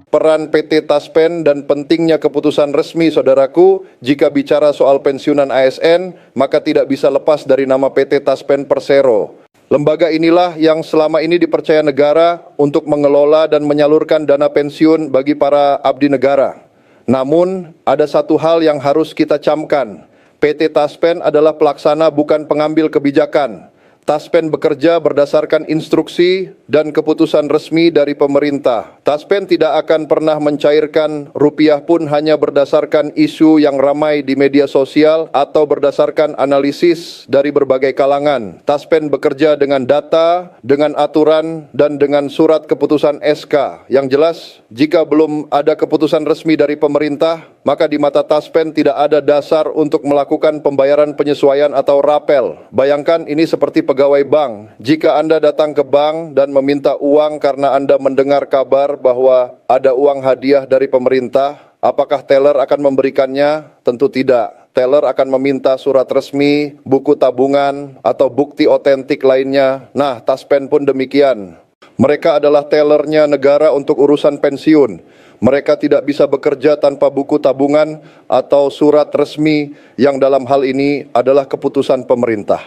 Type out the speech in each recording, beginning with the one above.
Peran PT Taspen dan pentingnya keputusan resmi, saudaraku, jika bicara soal pensiunan ASN, maka tidak bisa lepas dari nama PT Taspen Persero. Lembaga inilah yang selama ini dipercaya negara untuk mengelola dan menyalurkan dana pensiun bagi para abdi negara. Namun, ada satu hal yang harus kita camkan. PT Taspen adalah pelaksana, bukan pengambil kebijakan. Taspen bekerja berdasarkan instruksi dan keputusan resmi dari pemerintah. Taspen tidak akan pernah mencairkan rupiah pun hanya berdasarkan isu yang ramai di media sosial atau berdasarkan analisis dari berbagai kalangan. Taspen bekerja dengan data, dengan aturan, dan dengan surat keputusan SK. Yang jelas, jika belum ada keputusan resmi dari pemerintah, maka di mata Taspen tidak ada dasar untuk melakukan pembayaran penyesuaian atau rapel. Bayangkan ini seperti pegawai bank. Jika Anda datang ke bank dan meminta uang karena Anda mendengar kabar bahwa ada uang hadiah dari pemerintah, apakah teller akan memberikannya? Tentu tidak. Teller akan meminta surat resmi, buku tabungan, atau bukti otentik lainnya. Nah, Taspen pun demikian. Mereka adalah tellernya negara untuk urusan pensiun. Mereka tidak bisa bekerja tanpa buku tabungan atau surat resmi yang dalam hal ini adalah keputusan pemerintah.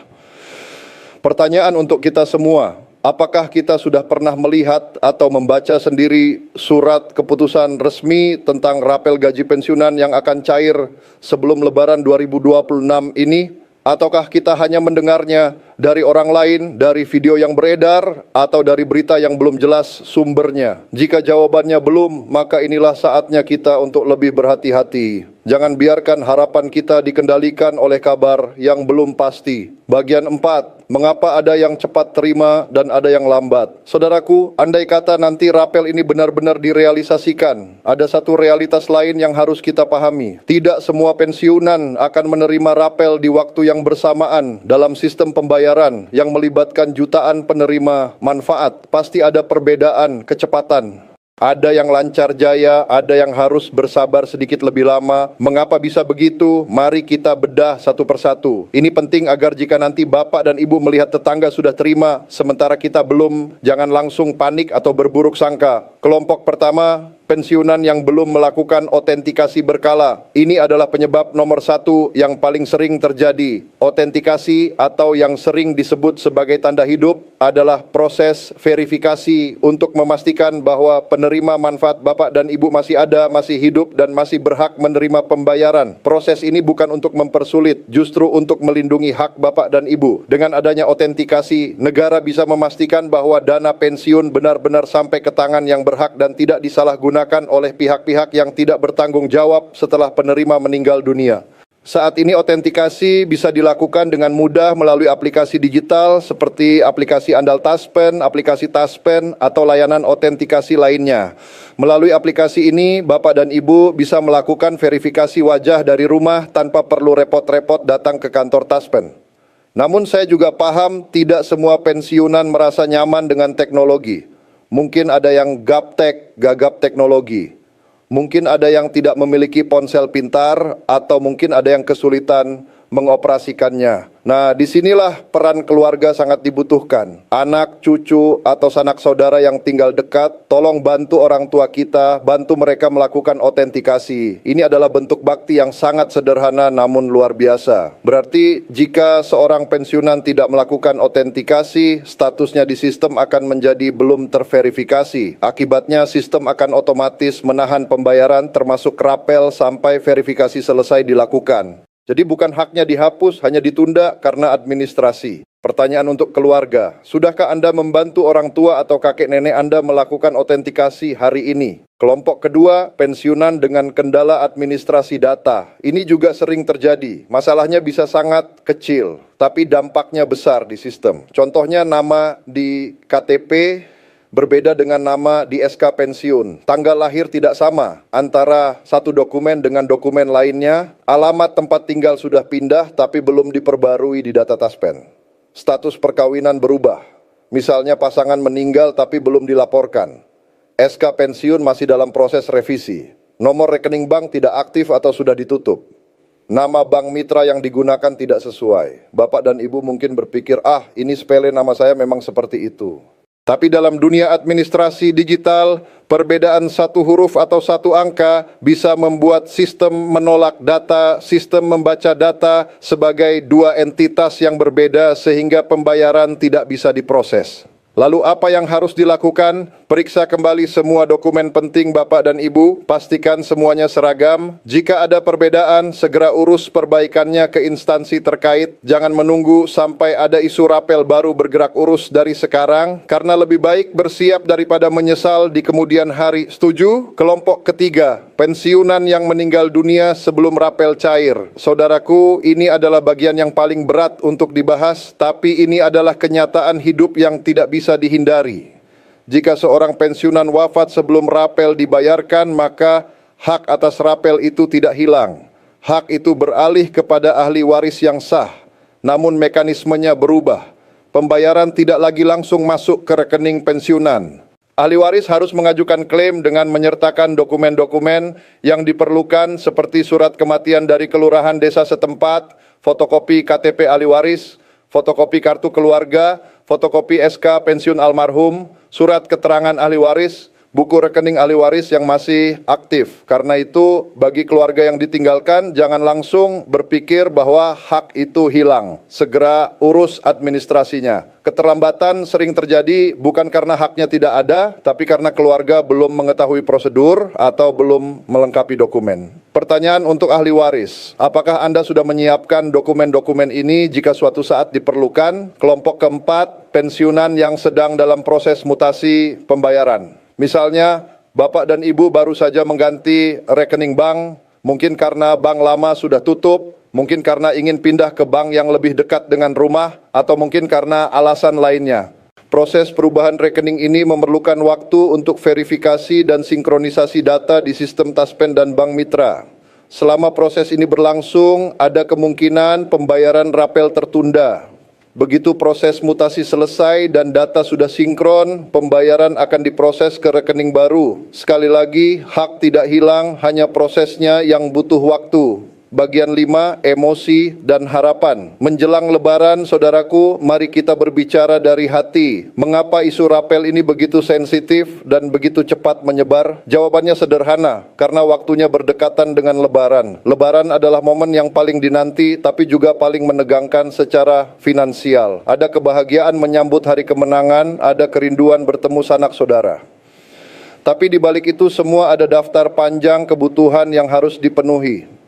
Pertanyaan untuk kita semua, apakah kita sudah pernah melihat atau membaca sendiri surat keputusan resmi tentang rapel gaji pensiunan yang akan cair sebelum Lebaran 2026 ini? Ataukah kita hanya mendengarnya dari orang lain, dari video yang beredar, atau dari berita yang belum jelas sumbernya? Jika jawabannya belum, maka inilah saatnya kita untuk lebih berhati-hati. Jangan biarkan harapan kita dikendalikan oleh kabar yang belum pasti. Bagian 4, mengapa ada yang cepat terima dan ada yang lambat? Saudaraku, andai kata nanti rapel ini benar-benar direalisasikan, ada satu realitas lain yang harus kita pahami. Tidak semua pensiunan akan menerima rapel di waktu yang bersamaan dalam sistem pembayaran yang melibatkan jutaan penerima manfaat. Pasti ada perbedaan kecepatan. Ada yang lancar jaya, ada yang harus bersabar sedikit lebih lama. Mengapa bisa begitu? Mari kita bedah satu persatu. Ini penting agar jika nanti Bapak dan Ibu melihat tetangga sudah terima, sementara kita belum, jangan langsung panik atau berburuk sangka. Kelompok pertama, pensiunan yang belum melakukan otentikasi berkala. Ini adalah penyebab nomor 1 yang paling sering terjadi. Otentikasi atau yang sering disebut sebagai tanda hidup adalah proses verifikasi untuk memastikan bahwa penerima manfaat Bapak dan Ibu masih ada, masih hidup, dan masih berhak menerima pembayaran. Proses ini bukan untuk mempersulit, justru untuk melindungi hak Bapak dan Ibu. Dengan adanya otentikasi, negara bisa memastikan bahwa dana pensiun benar-benar sampai ke tangan yang berhak dan tidak disalahgunakan oleh pihak-pihak yang tidak bertanggung jawab setelah penerima meninggal dunia. Saat ini otentikasi bisa dilakukan dengan mudah melalui aplikasi digital seperti aplikasi Andal Taspen, aplikasi Taspen, atau layanan otentikasi lainnya. Melalui aplikasi ini, Bapak dan Ibu bisa melakukan verifikasi wajah dari rumah tanpa perlu repot-repot datang ke kantor Taspen. Namun saya juga paham tidak semua pensiunan merasa nyaman dengan teknologi. Mungkin ada yang gaptek, gagap teknologi. Mungkin ada yang tidak memiliki ponsel pintar, atau mungkin ada yang kesulitan mengoperasikannya. Nah, disinilah peran keluarga sangat dibutuhkan. Anak, cucu, atau sanak saudara yang tinggal dekat, tolong bantu orang tua kita, bantu mereka melakukan otentikasi. Ini adalah bentuk bakti yang sangat sederhana namun luar biasa. Berarti jika seorang pensiunan tidak melakukan otentikasi, statusnya di sistem akan menjadi belum terverifikasi. Akibatnya sistem akan otomatis menahan pembayaran termasuk rapel sampai verifikasi selesai dilakukan. Jadi bukan haknya dihapus, hanya ditunda karena administrasi. Pertanyaan untuk keluarga, sudahkah Anda membantu orang tua atau kakek nenek Anda melakukan otentikasi hari ini? Kelompok kedua, pensiunan dengan kendala administrasi data. Ini juga sering terjadi. Masalahnya bisa sangat kecil, tapi dampaknya besar di sistem. Contohnya nama di KTP berbeda dengan nama di SK pensiun. Tanggal lahir tidak sama antara satu dokumen dengan dokumen lainnya. Alamat tempat tinggal sudah pindah tapi belum diperbarui di data Taspen. Status perkawinan berubah. Misalnya pasangan meninggal tapi belum dilaporkan. SK pensiun masih dalam proses revisi. Nomor rekening bank tidak aktif atau sudah ditutup. Nama bank mitra yang digunakan tidak sesuai. Bapak dan Ibu mungkin berpikir, ini sepele, nama saya memang seperti itu. Tapi dalam dunia administrasi digital, perbedaan satu huruf atau satu angka bisa membuat sistem menolak data, sistem membaca data sebagai dua entitas yang berbeda sehingga pembayaran tidak bisa diproses. Lalu apa yang harus dilakukan? Periksa kembali semua dokumen penting Bapak dan Ibu, pastikan semuanya seragam. Jika ada perbedaan, segera urus perbaikannya ke instansi terkait. Jangan menunggu sampai ada isu rapel baru bergerak urus dari sekarang, karena lebih baik bersiap daripada menyesal di kemudian hari. Setuju? Kelompok ketiga, pensiunan yang meninggal dunia sebelum rapel cair. Saudaraku, ini adalah bagian yang paling berat untuk dibahas, tapi ini adalah kenyataan hidup yang tidak bisa dihindari. Jika seorang pensiunan wafat sebelum rapel dibayarkan, maka hak atas rapel itu tidak hilang. Hak itu beralih kepada ahli waris yang sah, namun mekanismenya berubah. Pembayaran tidak lagi langsung masuk ke rekening pensiunan. Ahli waris harus mengajukan klaim dengan menyertakan dokumen-dokumen yang diperlukan seperti surat kematian dari kelurahan desa setempat, fotokopi KTP ahli waris, fotokopi kartu keluarga, fotokopi SK pensiun almarhum, surat keterangan ahli waris, buku rekening ahli waris yang masih aktif. Karena itu, bagi keluarga yang ditinggalkan, jangan langsung berpikir bahwa hak itu hilang. Segera urus administrasinya. Keterlambatan sering terjadi bukan karena haknya tidak ada, tapi karena keluarga belum mengetahui prosedur atau belum melengkapi dokumen. Pertanyaan untuk ahli waris, apakah Anda sudah menyiapkan dokumen-dokumen ini jika suatu saat diperlukan? Kelompok keempat, pensiunan yang sedang dalam proses mutasi pembayaran. Misalnya, Bapak dan Ibu baru saja mengganti rekening bank, mungkin karena bank lama sudah tutup, mungkin karena ingin pindah ke bank yang lebih dekat dengan rumah, atau mungkin karena alasan lainnya. Proses perubahan rekening ini memerlukan waktu untuk verifikasi dan sinkronisasi data di sistem Taspen dan Bank Mitra. Selama proses ini berlangsung, ada kemungkinan pembayaran rapel tertunda. Begitu proses mutasi selesai dan data sudah sinkron, pembayaran akan diproses ke rekening baru. Sekali lagi, hak tidak hilang, hanya prosesnya yang butuh waktu. Bagian 5, emosi dan harapan. Menjelang Lebaran, saudaraku, mari kita berbicara dari hati. Mengapa isu rapel ini begitu sensitif dan begitu cepat menyebar? Jawabannya sederhana, karena waktunya berdekatan dengan Lebaran. Lebaran adalah momen yang paling dinanti, tapi juga paling menegangkan secara finansial. Ada kebahagiaan menyambut hari kemenangan, ada kerinduan bertemu sanak saudara. Tapi di balik itu semua ada daftar panjang kebutuhan yang harus dipenuhi.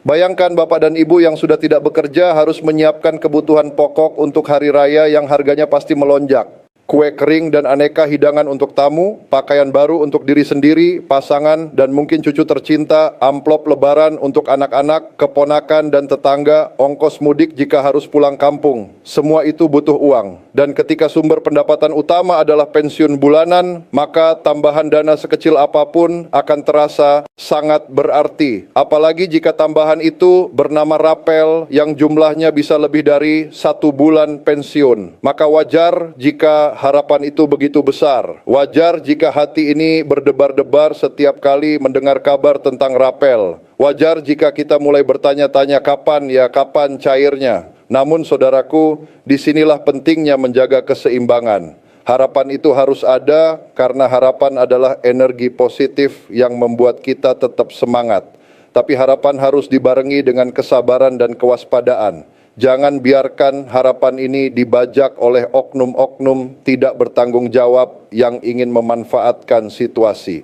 Bayangkan Bapak dan Ibu yang sudah tidak bekerja harus menyiapkan kebutuhan pokok untuk hari raya yang harganya pasti melonjak. Kue kering dan aneka hidangan untuk tamu, pakaian baru untuk diri sendiri, pasangan, dan mungkin cucu tercinta, amplop lebaran untuk anak-anak, keponakan, dan tetangga, ongkos mudik jika harus pulang kampung. Semua itu butuh uang. Dan ketika sumber pendapatan utama adalah pensiun bulanan, maka tambahan dana sekecil apapun akan terasa sangat berarti. Apalagi jika tambahan itu bernama rapel yang jumlahnya bisa lebih dari 1 bulan pensiun. Maka wajar jika harapan itu begitu besar. Wajar jika hati ini berdebar-debar setiap kali mendengar kabar tentang rapel. Wajar jika kita mulai bertanya-tanya kapan cairnya. Namun saudaraku, disinilah pentingnya menjaga keseimbangan. Harapan itu harus ada karena harapan adalah energi positif yang membuat kita tetap semangat. Tapi harapan harus dibarengi dengan kesabaran dan kewaspadaan. Jangan biarkan harapan ini dibajak oleh oknum-oknum tidak bertanggung jawab yang ingin memanfaatkan situasi.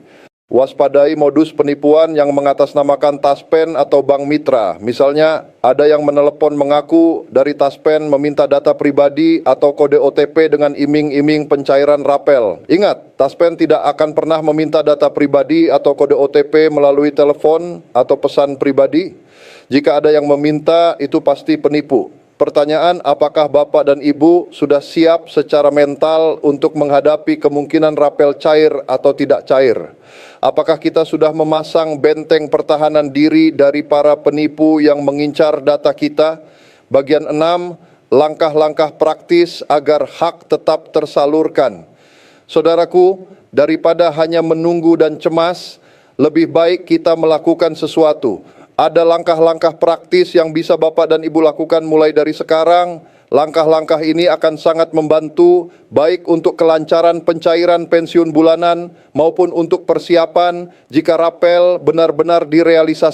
Waspadai modus penipuan yang mengatasnamakan Taspen atau Bank Mitra. Misalnya, ada yang menelepon mengaku dari Taspen meminta data pribadi atau kode OTP dengan iming-iming pencairan rapel. Ingat, Taspen tidak akan pernah meminta data pribadi atau kode OTP melalui telepon atau pesan pribadi. Jika ada yang meminta, itu pasti penipu. Pertanyaan, apakah Bapak dan Ibu sudah siap secara mental untuk menghadapi kemungkinan rapel cair atau tidak cair? Apakah kita sudah memasang benteng pertahanan diri dari para penipu yang mengincar data kita? Bagian 6, langkah-langkah praktis agar hak tetap tersalurkan. Saudaraku, daripada hanya menunggu dan cemas, lebih baik kita melakukan sesuatu. Ada langkah-langkah praktis yang bisa Bapak dan Ibu lakukan mulai dari sekarang. Langkah-langkah ini akan sangat membantu baik untuk kelancaran pencairan pensiun bulanan maupun untuk persiapan jika rapel benar-benar direalisasikan